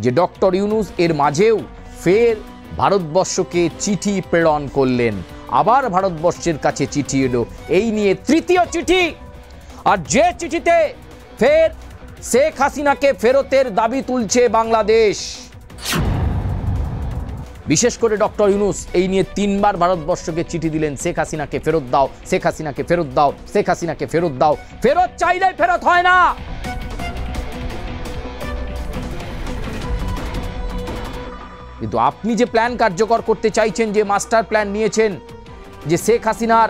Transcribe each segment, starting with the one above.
যে ডক্টর ইউনূস এর মাঝেও ফের ভারতবর্ষকে চিঠি প্রেরণ করলেন। আবার ভারতবর্ষের কাছে চিঠি এলো, এই নিয়ে তৃতীয় চিঠি। আর যে চিঠিতে ফের শেখ হাসিনাকে ফেরতের দাবি তুলছে বাংলাদেশ। বিশেষ করে ডক্টর ইউনূস এই নিয়ে 3 বার ভারতবর্ষকে চিঠি দিলেন, শেখ হাসিনাকে ফেরত দাও, শেখ হাসিনাকে ফেরত দাও, শেখ হাসিনাকে ফেরত দাও। ফেরত চাইলে ফেরত হয় না। কিন্তু আপনি যে প্ল্যান কার্যকর করতে চাইছেন, যে মাস্টার প্ল্যান নিয়েছেন, যে শেখ হাসিনার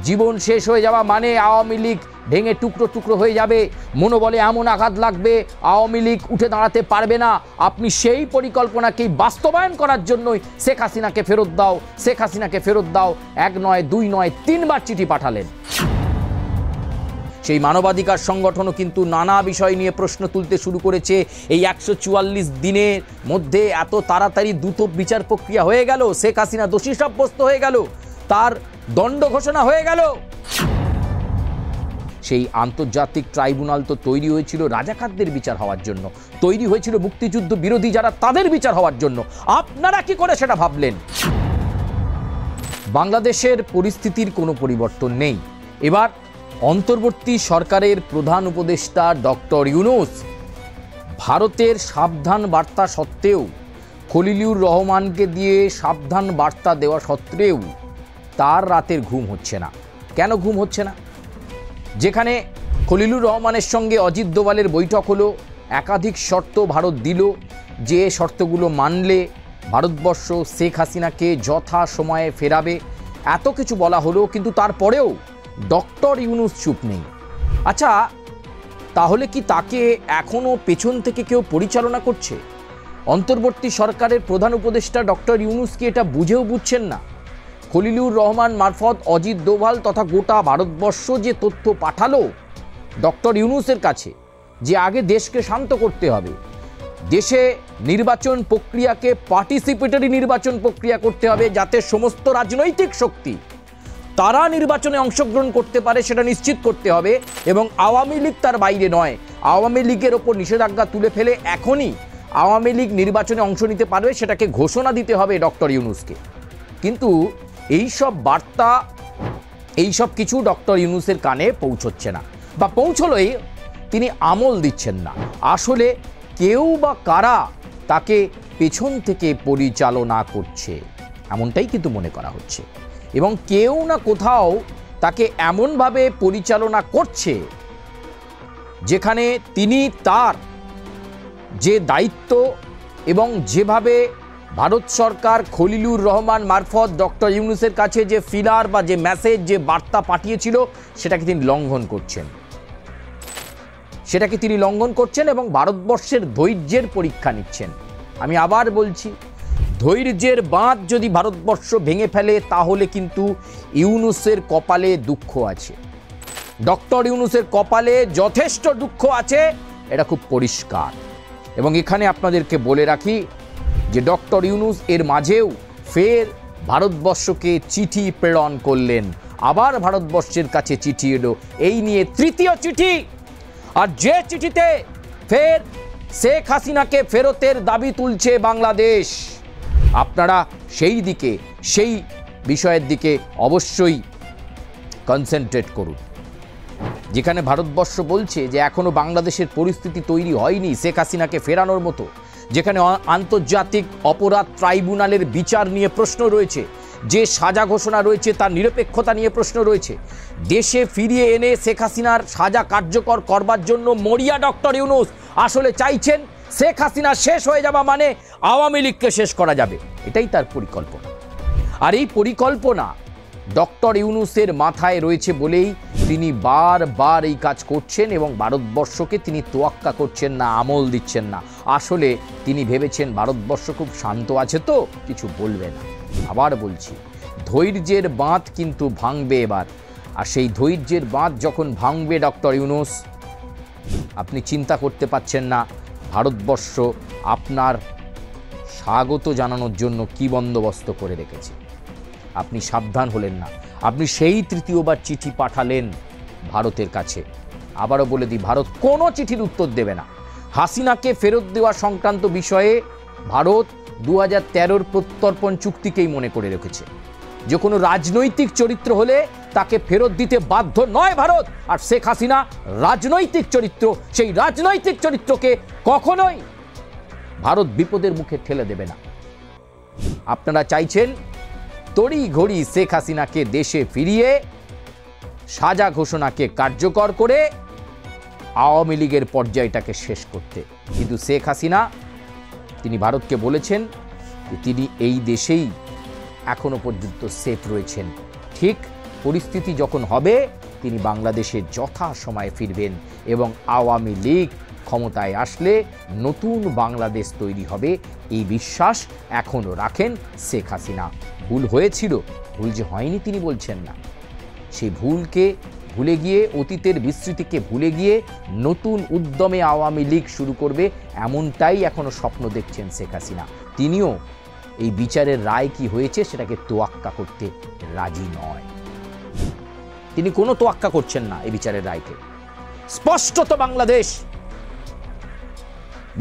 জীবন শেষ হয়ে যাওয়া মানে আওয়ামী লীগ ভেঙে টুকরো টুকরো হয়ে যাবে, মনোবলে এমন আঘাত লাগবে আওয়ামী লীগ উঠে দাঁড়াতে পারবে না, আপনি সেই পরিকল্পনাকেই বাস্তবায়ন করার জন্যই শেখ হাসিনাকে ফেরত দাও, শেখ হাসিনাকে ফেরত দাও 1 নয় 2 নয় 3 বার চিঠি পাঠালেন। সেই মানবাধিকার সংগঠনও কিন্তু নানা বিষয় নিয়ে প্রশ্ন তুলতে শুরু করেছে। এই 144 দিনের মধ্যে এত তাড়াতাড়ি দ্রুত বিচার প্রক্রিয়া হয়ে গেল, শেখ হাসিনা দোষী সাব্যস্ত হয়ে গেল, তার দণ্ড ঘোষণা হয়ে গেল। সেই আন্তর্জাতিক ট্রাইব্যুনাল তো তৈরি হয়েছিল রাজাকারদের বিচার হওয়ার জন্য, তৈরি হয়েছিল মুক্তিযুদ্ধ বিরোধী যারা তাদের বিচার হওয়ার জন্য। আপনারা কি করে সেটা ভাবলেন? বাংলাদেশের পরিস্থিতির কোনো পরিবর্তন নেই। এবার অন্তর্বর্তী সরকারের প্রধান উপদেষ্টা ডক্টর ইউনূস ভারতের সাবধান বার্তা সত্ত্বেও, খলিলুর রহমানকে দিয়ে সাবধান বার্তা দেওয়া সত্ত্বেও তার রাতের ঘুম হচ্ছে না। কেন ঘুম হচ্ছে না? যেখানে খলিলুর রহমানের সঙ্গে অজিত দোভালের বৈঠক হলো, একাধিক শর্ত ভারত দিল, যে শর্তগুলো মানলে ভারতবর্ষ শেখ হাসিনাকে যথা সময়ে ফেরাবে, এত কিছু বলা হলো, কিন্তু তারপরেও ডক্টর ইউনূস চুপ নেই। আচ্ছা, তাহলে কি তাকে এখনও পেছন থেকে কেউ পরিচালনা করছে? অন্তর্বর্তী সরকারের প্রধান উপদেষ্টা ডক্টর ইউনূস কি এটা বুঝেও বুঝছেন না? খলিলুর রহমান মারফত অজিত দোভাল তথা গোটা ভারতবর্ষ যে তথ্য পাঠালো ডক্টর ইউনূসের কাছে, যে আগে দেশকে শান্ত করতে হবে, দেশে নির্বাচন প্রক্রিয়াকে পার্টিসিপেটরি নির্বাচন প্রক্রিয়া করতে হবে, যাতে সমস্ত রাজনৈতিক শক্তি তারা নির্বাচনে অংশগ্রহণ করতে পারে সেটা নিশ্চিত করতে হবে, এবং আওয়ামী লীগ তার বাইরে নয়। আওয়ামী লীগের ওপর নিষেধাজ্ঞা তুলে ফেলে এখনই আওয়ামী লীগ নির্বাচনে অংশ নিতে পারবে সেটাকে ঘোষণা দিতে হবে ডক্টর ইউনূসকে। কিন্তু এইসব বার্তা, এইসব কিছু ডক্টর ইউনূসের কানে পৌঁছচ্ছে না, বা পৌঁছলেই তিনি আমল দিচ্ছেন না। আসলে কেউ বা কারা তাকে পেছন থেকে পরিচালনা করছে এমনটাই কিন্তু মনে করা হচ্ছে, এবং কেউ না কোথাও তাকে এমনভাবে পরিচালনা করছে যেখানে তিনি তার যে দায়িত্ব এবং যেভাবে ভারত সরকার খলিলুর রহমান মারফত ডক্টর ইউনূসের কাছে যে ফিলার বা যে মেসেজ, যে বার্তা পাঠিয়েছিল, সেটাকে তিনি লঙ্ঘন করছেন, সেটাকে তিনি লঙ্ঘন করছেন এবং ভারতবর্ষের ধৈর্যের পরীক্ষা নিচ্ছেন। আমি আবার বলছি, ধৈর্যের বাঁধ যদি ভারতবর্ষ ভেঙে ফেলে তাহলে কিন্তু ইউনূসের কপালে দুঃখ আছে, ডক্টর ইউনূসের কপালে যথেষ্ট দুঃখ আছে, এটা খুব পরিষ্কার। এবং এখানে আপনাদেরকে বলে রাখি যে ডক্টর ইউনূস এর মাঝেও ফের ভারতবর্ষকে চিঠি প্রেরণ করলেন, আবার ভারতবর্ষের কাছে চিঠি এলো, এই নিয়ে তৃতীয় চিঠি। আর যে চিঠিতে ফের শেখ হাসিনাকে ফেরতের দাবি তুলছে বাংলাদেশ, আপনারা সেই দিকে, সেই বিষয়ের দিকে অবশ্যই কনসেন্ট্রেট করুন। যেখানে ভারতবর্ষ বলছে যে এখনো বাংলাদেশের পরিস্থিতি তৈরি হয়নি শেখ হাসিনাকে ফেরানোর মতো, যেখানে আন্তর্জাতিক অপরাধ ট্রাইব্যুনালের বিচার নিয়ে প্রশ্ন রয়েছে, যে সাজা ঘোষণা রয়েছে তার নিরপেক্ষতা নিয়ে প্রশ্ন রয়েছে, দেশে ফিরিয়ে এনে শেখ হাসিনার সাজা কার্যকর করবার জন্য মরিয়া ডক্টর ইউনূস আসলে চাইছেন শেখ হাসিনা শেষ হয়ে যাওয়া মানে আওয়ামী লীগকে শেষ করা যাবে, এটাই তার পরিকল্পনা। আর এই পরিকল্পনা ডক্টর ইউনূসের মাথায় রয়েছে বলেই তিনি বারবার এই কাজ করছেন এবং ভারতবর্ষকে তিনি তোয়াক্কা করছেন না, আমল দিচ্ছেন না। আসলে তিনি ভেবেছেন ভারতবর্ষ খুব শান্ত আছে তো কিছু বলবে না। আবার বলছি, ধৈর্যের বাঁধ কিন্তু ভাঙবে এবার। আর সেই ধৈর্যের বাঁধ যখন ভাঙবে ডক্টর ইউনূস, আপনি চিন্তা করতে পারছেন না ভারতবর্ষ আপনার স্বাগত জানানোর জন্য কি বন্দোবস্ত করে রেখেছে। আপনি সাবধান হলেন না, আপনি সেই তৃতীয়বার চিঠি পাঠালেন ভারতের কাছে। আবারও বলে দিই, ভারত কোনো চিঠির উত্তর দেবে না, হাসিনাকে ফেরত দেওয়া সংক্রান্ত বিষয়ে ভারত 2013-র প্রত্যর্পণ চুক্তিকেই মনে করে রেখেছে যে কোনো রাজনৈতিক চরিত্র হলে তাকে ফেরত দিতে বাধ্য নয় ভারত। আর শেখ হাসিনা রাজনৈতিক চরিত্র, সেই রাজনৈতিক চরিত্রকে কখনোই ভারত বিপদের মুখে ঠেলে দেবে না। আপনারা চাইছেন তড়ি ঘড়ি শেখ হাসিনাকে দেশে ফিরিয়ে সাজা ঘোষণাকে কার্যকর করে আওয়ামী লীগের পর্যায়টাকে শেষ করতে, কিন্তু শেখ হাসিনা তিনি ভারতকে বলেছেন যে তিনি এই দেশেই এখনো পর্যন্ত সেফ রয়েছেন। ঠিক পরিস্থিতি যখন হবে তিনি বাংলাদেশে যথাসময়ে ফিরবেন এবং আওয়ামী লীগ ক্ষমতায় আসলে নতুন বাংলাদেশ তৈরি হবে, এই বিশ্বাস এখনও রাখেন শেখ হাসিনা। ভুল হয়েছিল, ভুল যে হয়নি তিনি বলছেন না, সেই ভুলকে ভুলে গিয়ে, অতীতের বিস্মৃতিকে ভুলে গিয়ে নতুন উদ্যমে আওয়ামী লীগ শুরু করবে, এমনটাই এখনও স্বপ্ন দেখছেন শেখ হাসিনা। তিনিও এই বিচারের রায় কি হয়েছে সেটাকে তোয়াক্কা করতে রাজি নয়। তিনি কোনো তোয়াক্কা করছেন না এই বিচারের রায়কে। স্পষ্টত বাংলাদেশ,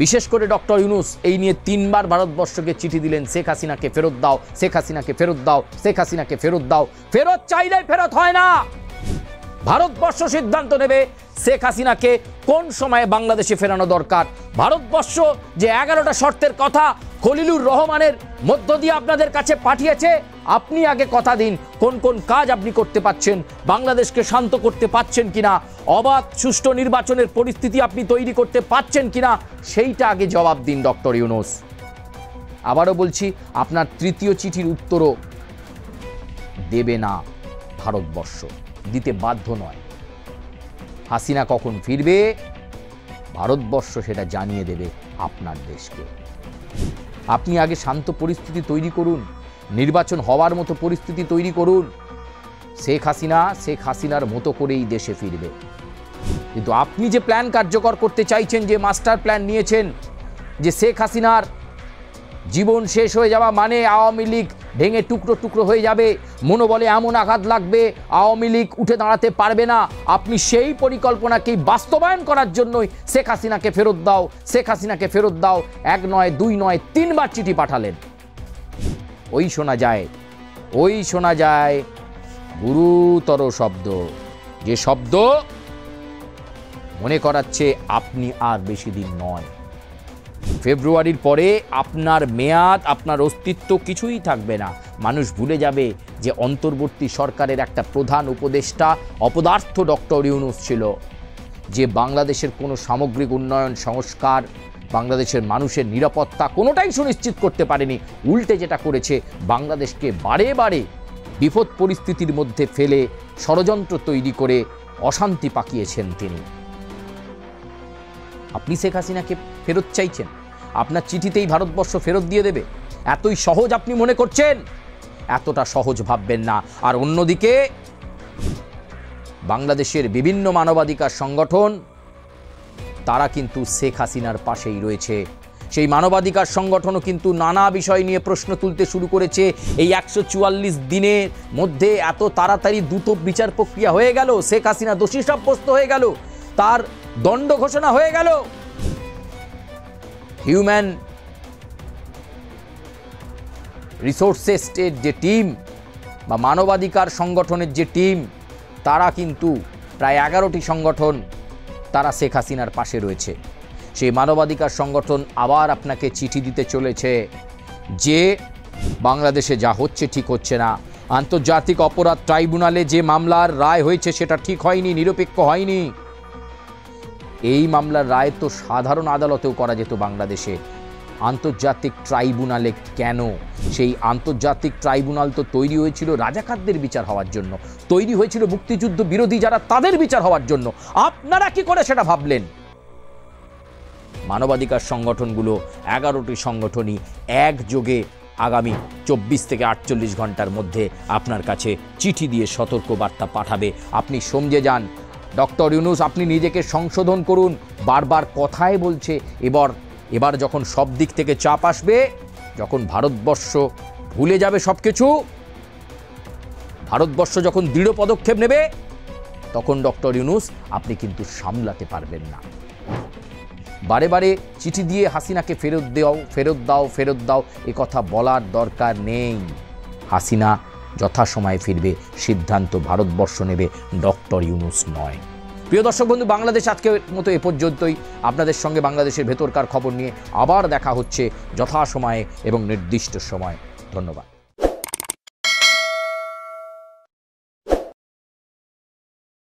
বিশেষ করে ডক্টর ইউনূস এই নিয়ে 3 বার ভারতবর্ষকে চিঠি দিলেন, শেখ হাসিনাকে ফেরত দাও, শেখ হাসিনাকে ফেরত দাও, শেখ হাসিনাকে ফেরত দাও। ফেরত চাইলে ফেরত হয় না। ভারতবর্ষ সিদ্ধান্ত নেবে শেখ হাসিনাকে কোন সময়ে বাংলাদেশে ফেরানো দরকার। ভারতবর্ষ যে 11টা শর্তের কথা খলিলুর রহমানের মধ্য দিয়ে আপনাদের কাছে পাঠিয়েছে, আপনি আগে কথা দিন কোন কোন কাজ আপনি করতে পাচ্ছেন, বাংলাদেশকে শান্ত করতে পাচ্ছেন কিনা, অবাধ সুষ্ঠু নির্বাচনের পরিস্থিতি আপনি তৈরি করতে পাচ্ছেন কিনা, সেইটা আগে জবাব দিন ডক্টর ইউনূস। আবারও বলছি, আপনার 3য় চিঠির উত্তরও দেবে না ভারতবর্ষ, দিতে বাধ্য নয়। হাসিনা কখন ফিরবে ভারতবর্ষ সেটা জানিয়ে দেবে আপনার দেশকে। আপনি আগে শান্ত পরিস্থিতি তৈরি করুন, নির্বাচন হওয়ার মতো পরিস্থিতি তৈরি করুন। শেখ হাসিনার মতো করেই দেশে ফিরবে। কিন্তু আপনি যে প্ল্যান কার্যকর করতে চাইছেন, যে মাস্টার প্ল্যান নিয়েছেন, যে শেখ হাসিনার জীবন শেষ হয়ে যাওয়া মানে আওয়ামী লীগ ভেঙে টুকরো টুকরো হয়ে যাবে, মনোবলে এমন আঘাত লাগবে আওয়ামী লীগ উঠে দাঁড়াতে পারবে না, আপনি সেই পরিকল্পনাকেই বাস্তবায়ন করার জন্যই শেখ হাসিনাকে ফেরত দাও, শেখ হাসিনাকে ফেরত দাও 1 নয় 2 নয় 3 বার চিঠি পাঠালেন। ওই শোনা যায় গুরুতর শব্দ, যে শব্দ মনে করাচ্ছে আপনি আর বেশি দিন নয়। ফেব্রুয়ারির পরে আপনার মেয়াদ, আপনার অস্তিত্ব কিছুই থাকবে না। মানুষ ভুলে যাবে যে অন্তর্বর্তী সরকারের একটা প্রধান উপদেষ্টা অপদার্থ ডক্টর ইউনূস ছিল, যে বাংলাদেশের কোনো সামগ্রিক উন্নয়ন, সংস্কার, বাংলাদেশের মানুষের নিরাপত্তা কোনোটাই সুনিশ্চিত করতে পারেনি। উল্টে যেটা করেছে, বাংলাদেশকে বারে বারে বিপদ পরিস্থিতির মধ্যে ফেলে ষড়যন্ত্র তৈরি করে অশান্তি পাকিয়েছেন তিনি। আপনি শেখ হাসিনাকে ফেরত চাইছেন, আপনার চিঠিতেই ভারতবর্ষ ফেরত দিয়ে দেবে, এতই সহজ আপনি মনে করছেন? এতটা সহজ ভাববেন না। আর অন্যদিকে বাংলাদেশের বিভিন্ন মানবাধিকার সংগঠন তারা কিন্তু শেখ হাসিনার পাশেই রয়েছে। সেই মানবাধিকার সংগঠনও কিন্তু নানা বিষয় নিয়ে প্রশ্ন তুলতে শুরু করেছে। এই 144 দিনের মধ্যে এত তাড়াতাড়ি দ্রুত বিচার প্রক্রিয়া হয়ে গেল, শেখ হাসিনা দোষী সাব্যস্ত হয়ে গেল, তার দণ্ড ঘোষণা হয়ে গেল। হিউম্যান রিসোর্সেসের যে টিম বা মানবাধিকার সংগঠনের যে টিম, তারা কিন্তু প্রায় 11টি সংগঠন তারা শেখ হাসিনার পাশে রয়েছে। সেই মানবাধিকার সংগঠন আবার আপনাকে চিঠি দিতে চলেছে যে বাংলাদেশে যা হচ্ছে ঠিক হচ্ছে না, আন্তর্জাতিক অপরাধ ট্রাইব্যুনালে যে মামলার রায় হয়েছে সেটা ঠিক হয়নি, নিরপেক্ষ হয়নি। এই মামলার রায় তো সাধারণ আদালতেও করা যেত বাংলাদেশে, আন্তর্জাতিক ট্রাইব্যুনালে কেন? সেই আন্তর্জাতিক ট্রাইব্যুনাল তো তৈরি হয়েছিল রাজাকারদের বিচার হওয়ার জন্য, তৈরি হয়েছিল মুক্তিযুদ্ধ বিরোধী যারা, তাদের বিচার হওয়ার জন্য। আপনারা কি করে সেটা ভাবলেন? মানবাধিকার সংগঠনগুলো 11টি সংগঠনই একযোগে আগামী 24 থেকে 48 ঘন্টার মধ্যে আপনার কাছে চিঠি দিয়ে সতর্ক বার্তা পাঠাবে। আপনি সমঝে যান ডক্টর ইউনূস, আপনি নিজেকে সংশোধন করুন। বারবার কথাই বলছে, এবার যখন সব দিক থেকে চাপ আসবে, যখন ভারতবর্ষ ভুলে যাবে সব কিছু, ভারতবর্ষ যখন দৃঢ় পদক্ষেপ নেবে, তখন ডক্টর ইউনূস আপনি কিন্তু সামলাতে পারবেন না। বারে বারে চিঠি দিয়ে হাসিনাকে ফেরত দাও ফেরত দাও ফেরত দাও এ কথা বলার দরকার নেই। হাসিনা যথাসময়ে ফিরবে, সিদ্ধান্ত ভারতবর্ষ নেবে, ডক্টর ইউনূস নয়। প্রিয় দর্শক বন্ধু, বাংলাদেশ আজকের মতো এ পর্যন্তই। আপনাদের সঙ্গে বাংলাদেশের ভেতরকার খবর নিয়ে আবার দেখা হচ্ছে যথাসময়ে এবং নির্দিষ্ট সময়। ধন্যবাদ।